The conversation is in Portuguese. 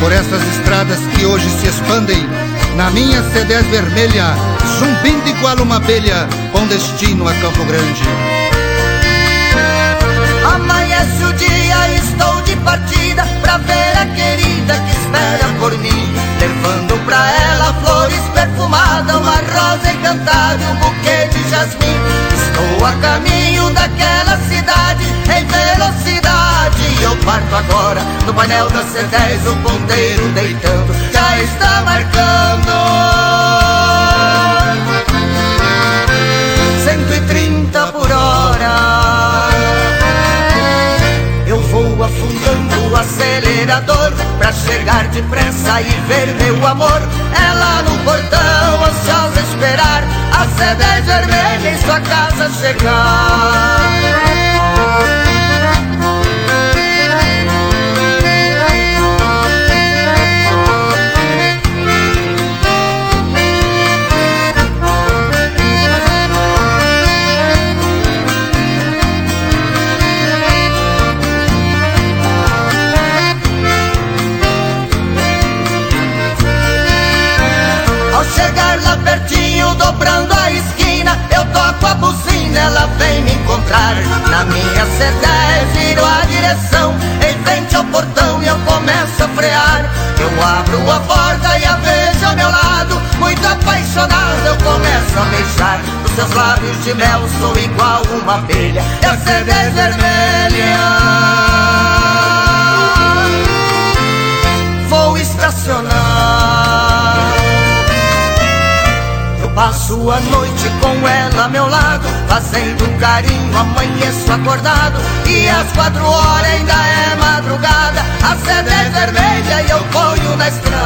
por essas estradas que hoje se expandem, na minha C10 vermelha, zumbindo igual uma abelha, com destino a Campo Grande. Amanhece o dia, estou de partida pra ver a querida que espera por mim, levando pra ela flores perfumadas, uma rosa encantada e um buquê de jasmim. Estou a caminho daquela cidade em velocidade e eu parto agora no painel da C10, o ponteiro deitando já está marcando 130 por hora. Eu vou afundando o acelerador pra chegar depressa e ver meu amor. Ela no portão, ansiosa a esperar a C10 vermelha em sua casa chegar. Chegar lá pertinho, dobrando a esquina, eu toco a buzina, ela vem me encontrar. Na minha C10 viro a direção, em frente ao portão e eu começo a frear. Eu abro a porta e a vejo ao meu lado, muito apaixonado eu começo a beijar. Nos seus lábios de mel sou igual uma abelha, é a C10 vermelha. Vou estacionar. Passo a noite com ela ao meu lado, fazendo carinho, amanheço acordado. E às 4 horas ainda é madrugada, a C10 vermelha e eu ponho na estrada.